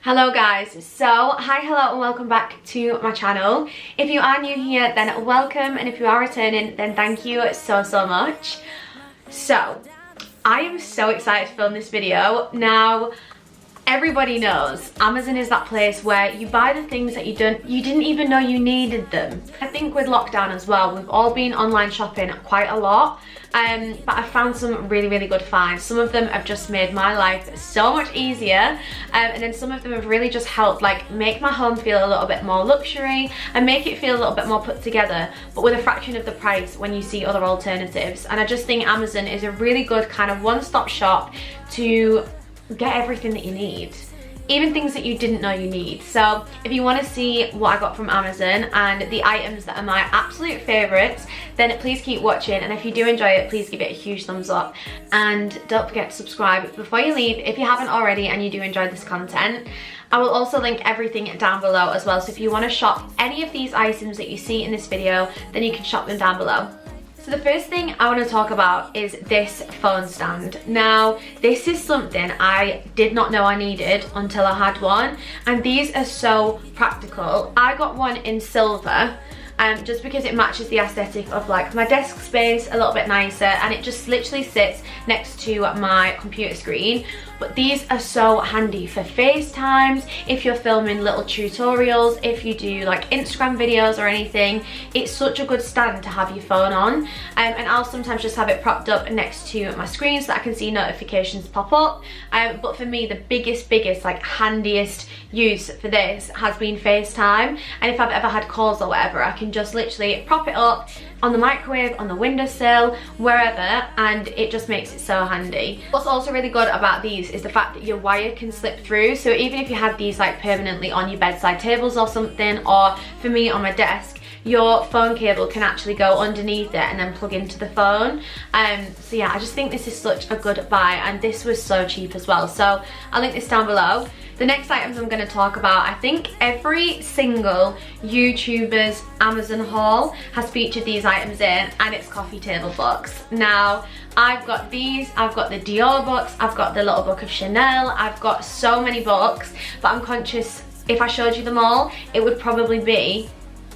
Hello guys, so hi, hello and welcome back to my channel. If you are new here, then welcome, and if you are returning, then thank you so much. So I am so excited to film this video. Now everybody knows Amazon is that place where you buy the things that you didn't even know you needed them. I think with lockdown as well, we've all been online shopping quite a lot, but I found some really good finds. Some of them have just made my life so much easier, and then some of them have really just helped like make my home feel a little bit more luxury and make it feel a little bit more put together, but with a fraction of the price when you see other alternatives. And I just think Amazon is a really good kind of one-stop shop to get everything that you need, even things that you didn't know you need. So if you want to see what I got from Amazon and the items that are my absolute favorites, then please keep watching, and if you do enjoy it, please give it a huge thumbs up, and don't forget to subscribe before you leave if you haven't already and you do enjoy this content. I will also link everything down below as well, so if you want to shop any of these items that you see in this video, then you can shop them down below. So the first thing I want to talk about is this phone stand. Now, this is something I did not know I needed until I had one, and these are so practical. I got one in silver, just because it matches the aesthetic of like my desk space a little bit nicer, and it just literally sits next to my computer screen. But these are so handy for FaceTimes, if you're filming little tutorials, if you do like Instagram videos or anything. It's such a good stand to have your phone on, and I'll sometimes just have it propped up next to my screen so that I can see notifications pop up. But for me, the biggest like handiest use for this has been FaceTime, and if I've ever had calls or whatever, I can just literally prop it up on the microwave, on the windowsill, wherever, and it just makes it so handy. What's also really good about these is the fact that your wire can slip through, so even if you had these like permanently on your bedside tables or something, or for me on my desk, your phone cable can actually go underneath it and then plug into the phone. So yeah, I just think this is such a good buy, and this was so cheap as well, so I'll link this down below. The next items I'm going to talk about, I think every single YouTuber's Amazon haul has featured these items in, and it's coffee table books. Now, I've got these, I've got the Dior books, I've got the little book of Chanel, I've got so many books, but I'm conscious if I showed you them all, it would probably be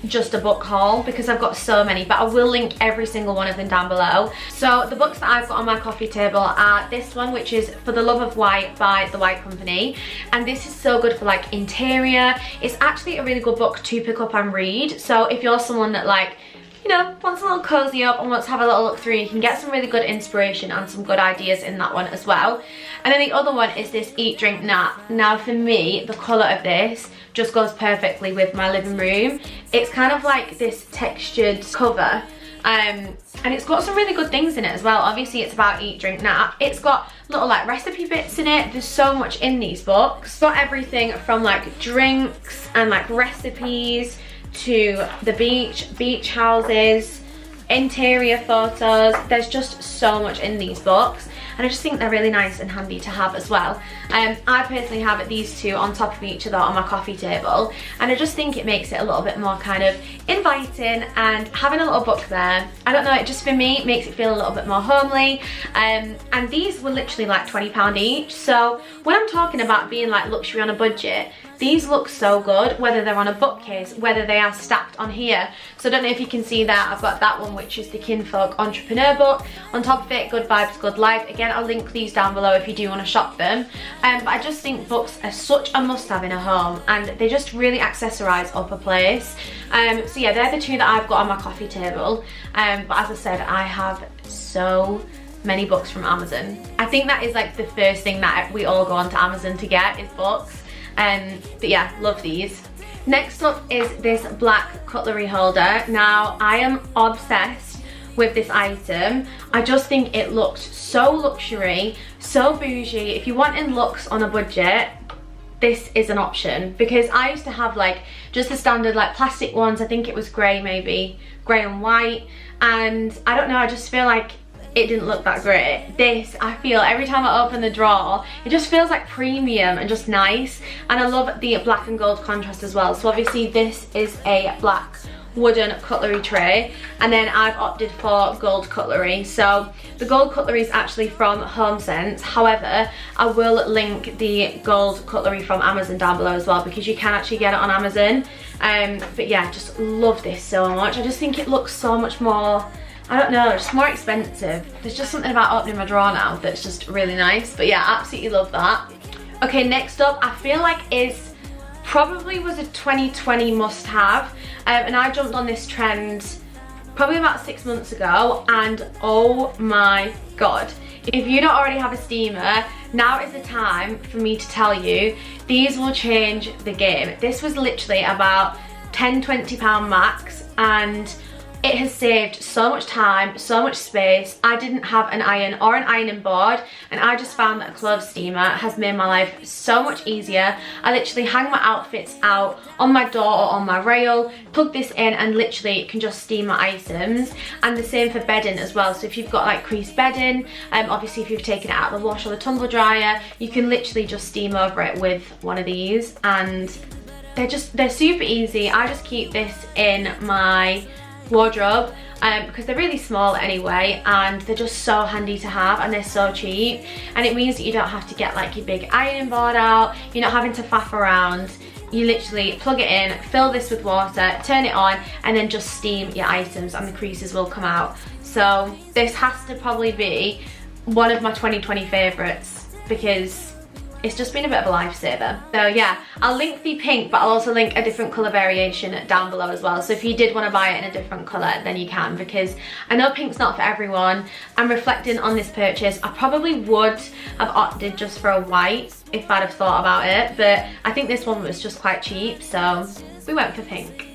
just a book haul because I've got so many, but I will link every single one of them down below. So the books that I've got on my coffee table are this one, which is For the Love of White by The White Company, and this is so good for like interior. It's actually a really good book to pick up and read, so if you're someone that like, you know, wants a little cozy up and wants to have a little look through, you can get some really good inspiration and some good ideas in that one as well. And then the other one is this Eat Drink Nap. Now for me, the colour of this just goes perfectly with my living room. It's kind of like this textured cover, and it's got some really good things in it as well. Obviously it's about Eat Drink Nap. It's got little like recipe bits in it. There's so much in these books. It's got everything from like drinks and like recipes to the beach houses, interior photos. There's just so much in these books, and I just think they're really nice and handy to have as well. I personally have these two on top of each other on my coffee table, and I just think it makes it a little bit more kind of inviting, and having a little book there, I don't know, it just for me makes it feel a little bit more homely. And these were literally like £20 each, so when I'm talking about being like luxury on a budget, these look so good, whether they're on a bookcase, whether they are stacked on here. So I don't know if you can see that, I've got that one, which is the Kinfolk Entrepreneur book. On top of it, Good Vibes, Good Life. Again, I'll link these down below if you do want to shop them. But I just think books are such a must-have in a home, and they just really accessorise up a place. So yeah, they're the two that I've got on my coffee table. But as I said, I have so many books from Amazon. I think that is like the first thing that we all go onto Amazon to get, is books. But yeah, love these. Next up is this black cutlery holder. Now, I am obsessed with this item. I just think it looks so luxury, so bougie. If you want in luxe on a budget, this is an option, because I used to have like just the standard like plastic ones. I think it was grey, maybe grey and white, and I don't know, I just feel like it didn't look that great. This, I feel every time I open the drawer, it just feels like premium and just nice. And I love the black and gold contrast as well. So obviously this is a black wooden cutlery tray, and then I've opted for gold cutlery. So the gold cutlery is actually from HomeSense. However, I will link the gold cutlery from Amazon down below as well, because you can actually get it on Amazon. But yeah, just love this so much. I just think it looks so much more, I don't know, just more expensive. There's just something about opening my drawer now that's just really nice. But yeah, absolutely love that. Okay, next up, I feel like is probably was a 2020 must-have, and I jumped on this trend probably about 6 months ago, and oh my god, if you don't already have a steamer, now is the time for me to tell you, these will change the game. This was literally about £10–20 max, and it has saved so much time, so much space. I didn't have an iron or an ironing board, and I just found that a clothes steamer has made my life so much easier. I literally hang my outfits out on my door or on my rail, plug this in, and literally can just steam my items. And the same for bedding as well. So if you've got like creased bedding, obviously if you've taken it out of the wash or the tumble dryer, you can literally just steam over it with one of these, and they're super easy. I just keep this in my wardrobe because they're really small anyway, and they're just so handy to have, and they're so cheap, and it means that you don't have to get like your big ironing board out. You're not having to faff around. You literally plug it in, fill this with water, turn it on, and then just steam your items, and the creases will come out. So this has to probably be one of my 2020 favourites, because it's just been a bit of a lifesaver. So yeah, I'll link the pink, but I'll also link a different colour variation down below as well. So if you did want to buy it in a different colour, then you can, because I know pink's not for everyone. I'm reflecting on this purchase. I probably would have opted just for a white if I'd have thought about it, but I think this one was just quite cheap, so we went for pink.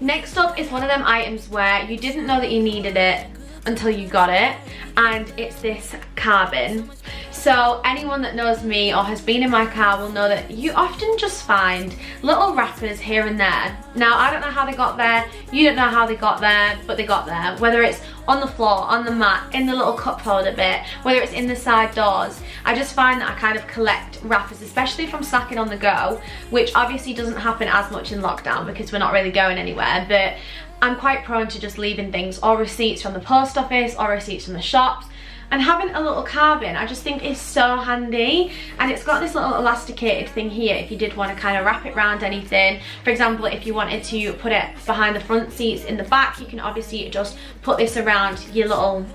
Next up is one of them items where you didn't know that you needed it until you got it, and it's this car bin. So anyone that knows me or has been in my car will know that you often just find little wrappers here and there. Now, I don't know how they got there, you don't know how they got there, but they got there. Whether it's on the floor, on the mat, in the little cup holder bit, whether it's in the side doors. I just find that I kind of collect wrappers, especially if I'm snacking on the go, which obviously doesn't happen as much in lockdown because we're not really going anywhere, but I'm quite prone to just leaving things, or receipts from the post office, or receipts from the shops. And having a little car bin, I just think is so handy, and it's got this little elasticated thing here if you did want to kind of wrap it around anything. For example, if you wanted to put it behind the front seats in the back, you can obviously just put this around your little,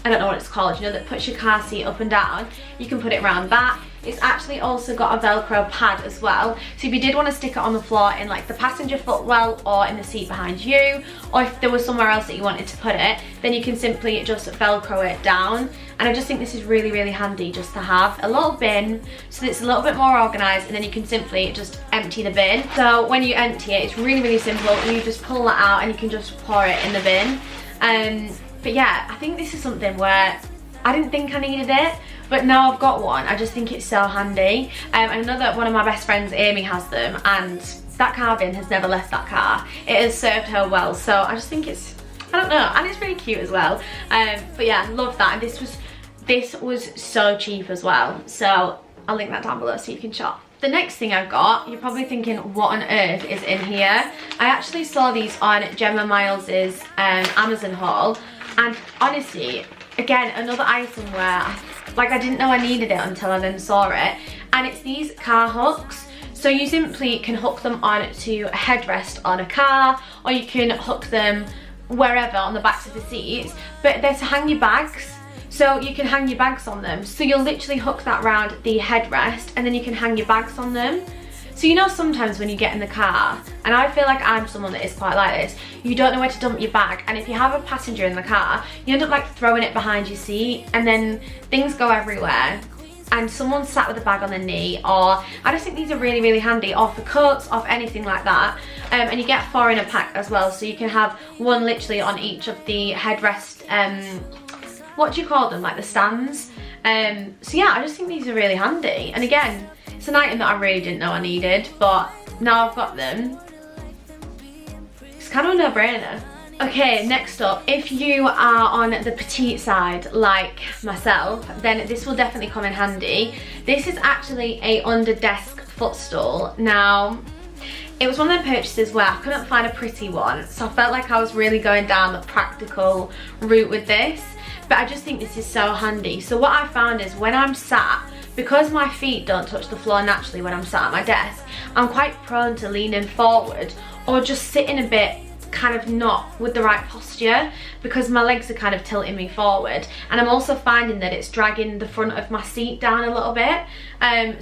I don't know what it's called, you know, that puts your car seat up and down. You can put it around that. It's actually also got a Velcro pad as well. So if you did want to stick it on the floor in like the passenger footwell or in the seat behind you, or if there was somewhere else that you wanted to put it, then you can simply just Velcro it down. And I just think this is really, really handy just to have a little bin so that it's a little bit more organised, and then you can simply just empty the bin. So when you empty it, it's really, really simple. You just pull that out and you can just pour it in the bin. But yeah, I think this is something where I didn't think I needed it, but now I've got one. I just think it's so handy. And I know that one of my best friends, Amy, has them, and that car bin has never left that car. It has served her well, so I just think it's, I don't know, and it's really cute as well. But yeah, love that. And this was so cheap as well, so I'll link that down below so you can shop. The next thing I've got, you're probably thinking, what on earth is in here? I actually saw these on Gemma Miles's Amazon haul, and honestly, again, another item where I didn't know I needed it until I then saw it, and it's these car hooks. So you simply can hook them on to a headrest on a car, or you can hook them wherever on the backs of the seats, but they're to hang your bags. So you can hang your bags on them. So you'll literally hook that round the headrest, and then you can hang your bags on them. So you know, sometimes when you get in the car, and I feel like I'm someone that is quite like this, you don't know where to dump your bag, and if you have a passenger in the car, you end up like throwing it behind your seat, and then things go everywhere, and someone sat with a bag on their knee. Or I just think these are really, really handy, or for coats, or for anything like that. And you get 4 in a pack as well, so you can have one literally on each of the headrest, what do you call them, like the stands. So yeah, I just think these are really handy, and again, it's an item that I really didn't know I needed, but now I've got them, it's kind of a no-brainer. Okay, next up, if you are on the petite side like myself, then this will definitely come in handy. This is actually a under desk footstool. Now, it was one of them purchases where I couldn't find a pretty one, so I felt like I was really going down the practical route with this, but I just think this is so handy. So what I found is when I'm sat, because my feet don't touch the floor naturally when I'm sat at my desk, I'm quite prone to leaning forward or just sitting a bit kind of not with the right posture because my legs are kind of tilting me forward, and I'm also finding that it's dragging the front of my seat down a little bit.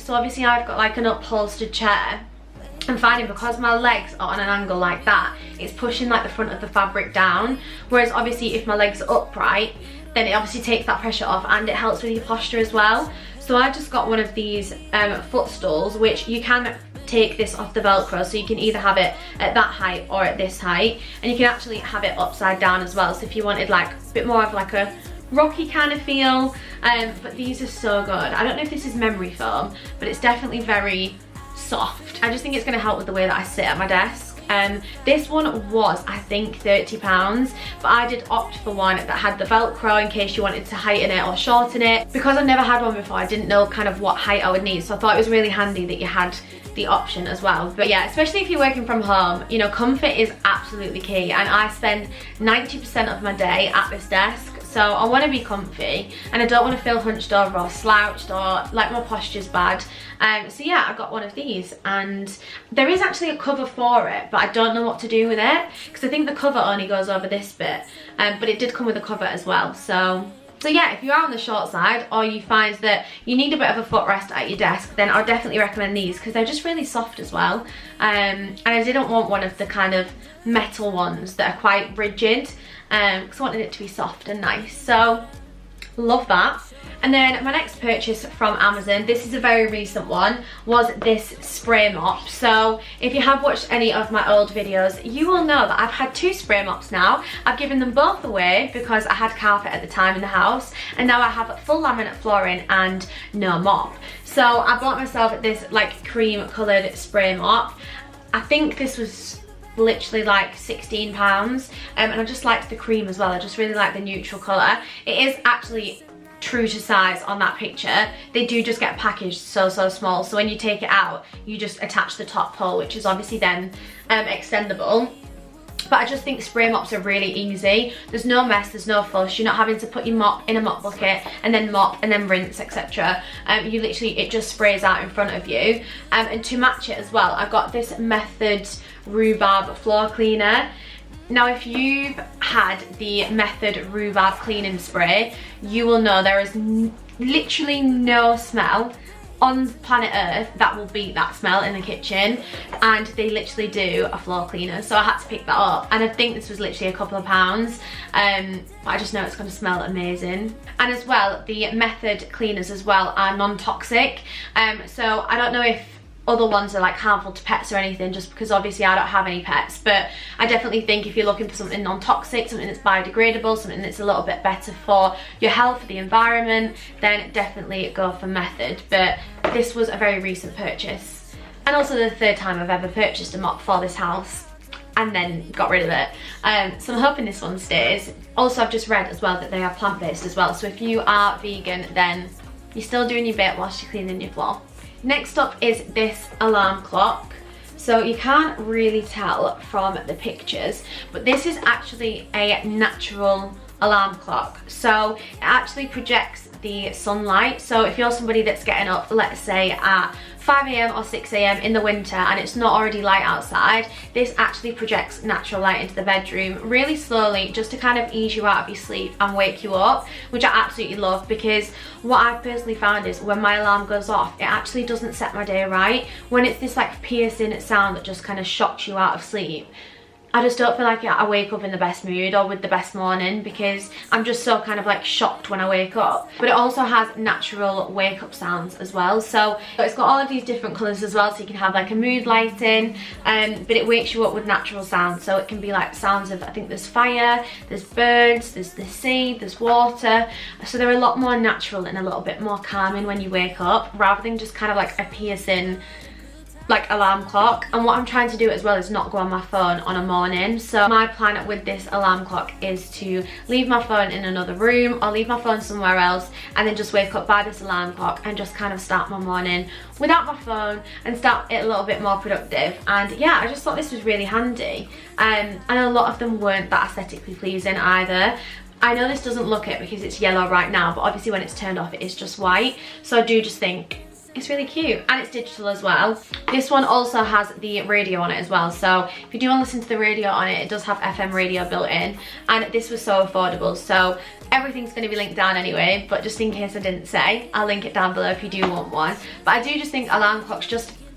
So obviously I've got like an upholstered chair. I'm finding because my legs are on an angle like that, it's pushing like the front of the fabric down, whereas obviously if my legs are upright, then it obviously takes that pressure off and it helps with your posture as well. So I just got one of these footstools, which you can take this off the Velcro, so you can either have it at that height or at this height, and you can actually have it upside down as well, so if you wanted like a bit more of like a rocky kind of feel. But these are so good. I don't know if this is memory foam, but it's definitely very soft. I just think it's going to help with the way that I sit at my desk. This one was, I think, £30, but I did opt for one that had the Velcro in case you wanted to heighten it or shorten it. Because I've never had one before, I didn't know kind of what height I would need, so I thought it was really handy that you had the option as well. But yeah, especially if you're working from home, you know, comfort is absolutely key, and I spend 90% of my day at this desk. So I want to be comfy and I don't want to feel hunched over or slouched or like my posture's bad. So yeah, I got one of these, and there is actually a cover for it, but I don't know what to do with it because I think the cover only goes over this bit, but it did come with a cover as well. So yeah, if you are on the short side or you find that you need a bit of a footrest at your desk, then I'll definitely recommend these because they're just really soft as well. And I didn't want one of the kind of metal ones that are quite rigid, because I wanted it to be soft and nice. So love that. And then my next purchase from Amazon, this is a very recent one, was this spray mop. So if you have watched any of my old videos, you will know that I've had 2 spray mops now. I've given them both away because I had carpet at the time in the house, and now I have full laminate flooring and no mop. So I bought myself this like cream coloured spray mop. I think this was literally like £16, and I just liked the cream as well. I just really like the neutral colour. It is actually true to size on that picture. They do just get packaged so small, so when you take it out you just attach the top pole, which is obviously then extendable. But I just think spray mops are really easy. There's no mess, there's no fuss. You're not having to put your mop in a mop bucket and then mop and then rinse, etc. You literally, it just sprays out in front of you. And to match it as well, I got this Method Rhubarb floor cleaner. Now if you've had the Method Rhubarb cleaning spray, you will know there is literally no smell on planet Earth that will beat that smell in the kitchen, and they literally do a floor cleaner, so I had to pick that up, and I think this was literally a couple of pounds, but I just know it's going to smell amazing. And as well, the Method cleaners as well are non-toxic, so I don't know if other ones are like harmful to pets or anything, just because obviously I don't have any pets, but I definitely think if you're looking for something non-toxic, something that's biodegradable, something that's a little bit better for your health, for the environment, then definitely go for Method. But this was a very recent purchase, and also the 3rd time I've ever purchased a mop for this house and then got rid of it. So I'm hoping this one stays. Also, I've just read as well that they are plant-based as well, so if you are vegan, then you're still doing your bit whilst you're cleaning your floor. Next up is this alarm clock. So you can't really tell from the pictures, but this is actually a natural alarm clock. So it actually projects the sunlight. So if you're somebody that's getting up, let's say at 5 AM or 6 AM in the winter and it's not already light outside, this actually projects natural light into the bedroom really slowly, just to kind of ease you out of your sleep and wake you up, which I absolutely love, because what I've personally found is when my alarm goes off, it actually doesn't set my day right. When it's this like piercing sound that just kind of shocks you out of sleep, I just don't feel like I wake up in the best mood or with the best morning, because I'm just so kind of like shocked when I wake up. But it also has natural wake up sounds as well. So it's got all of these different colours as well, so you can have like a mood lighting, but it wakes you up with natural sounds. So it can be like sounds of, I think there's fire, there's birds, there's the sea, there's water. So they're a lot more natural and a little bit more calming when you wake up, rather than just kind of like a piercing like alarm clock, and what I'm trying to do as well is not go on my phone on a morning. So my plan with this alarm clock is to leave my phone in another room or leave my phone somewhere else, and then just wake up by this alarm clock and just kind of start my morning without my phone and start it a little bit more productive. And yeah, I just thought this was really handy, and a lot of them weren't that aesthetically pleasing either. I know this doesn't look it because it's yellow right now, but obviously when it's turned off it is just white, so I do just think it's really cute, and it's digital as well. This one also has the radio on it as well, so if you do want to listen to the radio on it, it does have FM radio built in, and this was so affordable. So everything's going to be linked down anyway, but just in case I didn't say, I'll link it down below if you do want one. But I do just think alarm clocks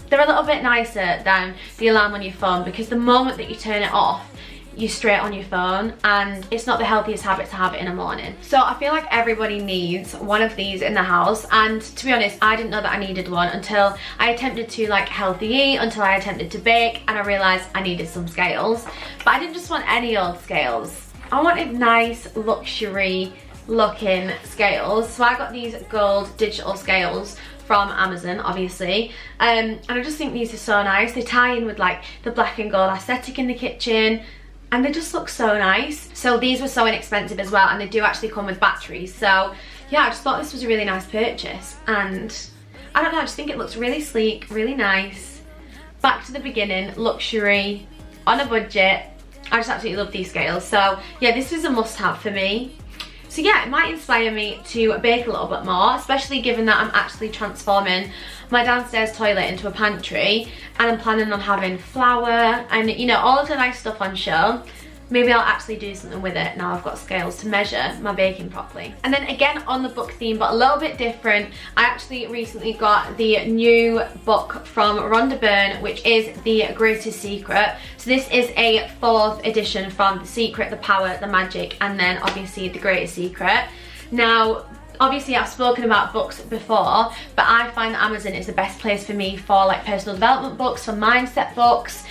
they're a little bit nicer than the alarm on your phone, because the moment that you turn it off, you're straight on your phone, and it's not the healthiest habit to have it in the morning. So I feel like everybody needs one of these in the house, and to be honest, I didn't know that I needed one until I attempted to like healthy eat, until I attempted to bake, and I realised I needed some scales. But I didn't just want any old scales. I wanted nice luxury looking scales, so I got these gold digital scales from Amazon, obviously, and I just think these are so nice. They tie in with like the black and gold aesthetic in the kitchen, and they just look so nice. So these were so inexpensive as well, and they do actually come with batteries. So yeah, I just thought this was a really nice purchase, and I don't know, I just think it looks really sleek, really nice. Back to the beginning, luxury, on a budget. I just absolutely love these scales. So yeah, this is a must-have for me. So yeah, it might inspire me to bake a little bit more, especially given that I'm actually transforming my downstairs toilet into a pantry, and I'm planning on having flour and, you know, all of the nice stuff on show. Maybe I'll actually do something with it now I've got scales to measure my baking properly. And then again on the book theme, but a little bit different, I actually recently got the new book from Rhonda Byrne, which is The Greatest Secret. So this is a 4th edition from The Secret, The Power, The Magic, and then obviously The Greatest Secret. Now, obviously I've spoken about books before, but I find that Amazon is the best place for me for like personal development books, for mindset books,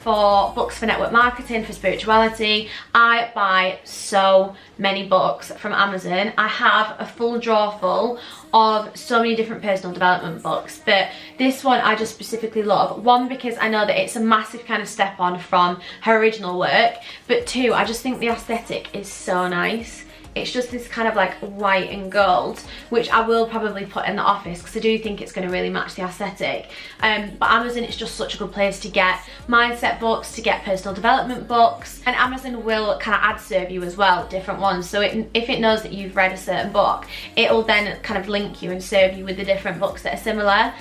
for books for network marketing, for spirituality. I buy so many books from Amazon. I have a full drawer full of so many different personal development books, but this one I just specifically love. One, because I know that it's a massive kind of step on from her original work, but two, I just think the aesthetic is so nice. It's just this kind of like white and gold, which I will probably put in the office because I do think it's going to really match the aesthetic. But Amazon is just such a good place to get mindset books, to get personal development books, and Amazon will kind of ad serve you as well, different ones. So if it knows that you've read a certain book, it'll then kind of link you and serve you with the different books that are similar.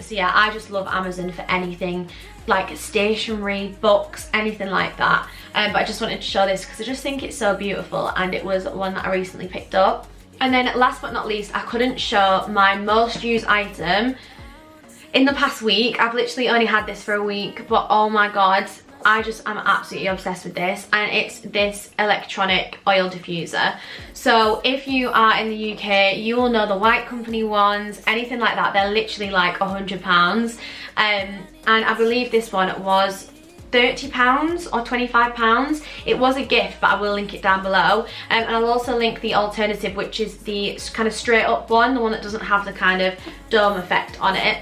So yeah, I just love Amazon for anything like stationery, books, anything like that. But I just wanted to show this because I just think it's so beautiful, and it was one that I recently picked up. And then last but not least, I couldn't show my most used item in the past week. I've literally only had this for a week, but oh my god, I'm absolutely obsessed with this, and it's this electronic oil diffuser. So if you are in the UK, you will know the White Company ones, anything like that. They're literally like £100, and I believe this one was £30 or £25. It was a gift, but I will link it down below, and I'll also link the alternative, which is the kind of straight up one, the one that doesn't have the kind of dome effect on it.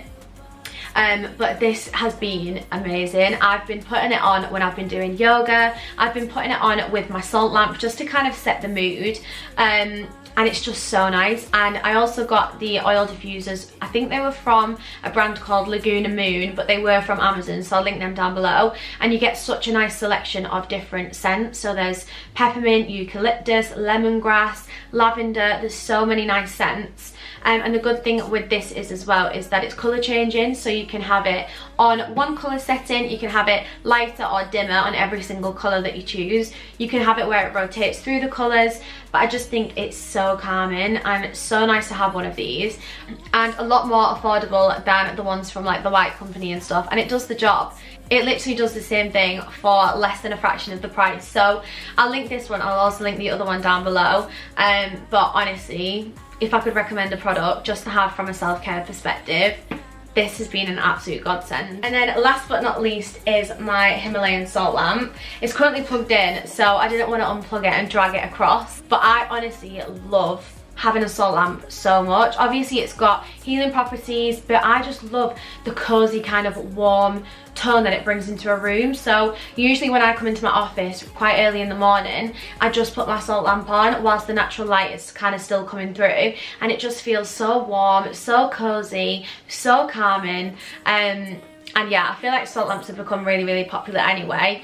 But this has been amazing. I've been putting it on when I've been doing yoga. I've been putting it on with my salt lamp just to kind of set the mood. And it's just so nice. And I also got the oil diffusers. I think they were from a brand called Laguna Moon, but they were from Amazon, so I'll link them down below. And you get such a nice selection of different scents. So there's peppermint, eucalyptus, lemongrass, lavender. There's so many nice scents. And the good thing with this is as well is that it's colour changing, so you can have it on one colour setting, you can have it lighter or dimmer on every single colour that you choose. You can have it where it rotates through the colours, but I just think it's so calming, and it's so nice to have one of these, and a lot more affordable than the ones from like the White Company and stuff, and it does the job. It literally does the same thing for less than a fraction of the price. So I'll link this one, I'll also link the other one down below. But honestly, if I could recommend a product just to have from a self-care perspective, this has been an absolute godsend. And then last but not least is my Himalayan salt lamp. It's currently plugged in, so I didn't want to unplug it and drag it across, but I honestly love having a salt lamp so much. Obviously it's got healing properties, but I just love the cozy kind of warm tone that it brings into a room. So usually when I come into my office quite early in the morning, I just put my salt lamp on whilst the natural light is kind of still coming through, and it just feels so warm, so cozy, so calming. And yeah, I feel like salt lamps have become really, really popular anyway,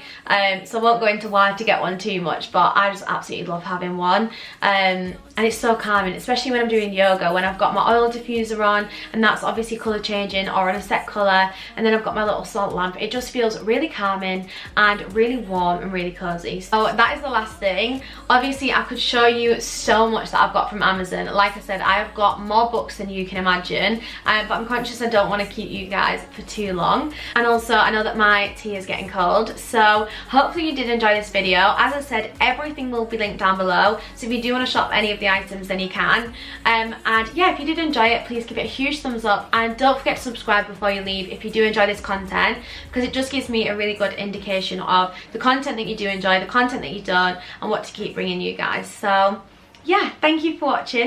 so I won't go into why to get one too much, but I just absolutely love having one. And it's so calming, especially when I'm doing yoga, when I've got my oil diffuser on, and that's obviously colour changing or on a set colour, and then I've got my little salt lamp. It just feels really calming and really warm and really cozy. So that is the last thing. Obviously I could show you so much that I've got from Amazon. Like I said, I have got more books than you can imagine, but I'm conscious I don't want to keep you guys for too long. And also I know that my tea is getting cold, so hopefully you did enjoy this video. As I said, everything will be linked down below, so if you do want to shop any of the items then you can. And yeah, if you did enjoy it, please give it a huge thumbs up, and don't forget to subscribe before you leave if you do enjoy this content, because it just gives me a really good indication of the content that you do enjoy, the content that you don't, and what to keep bringing you guys. So yeah, thank you for watching.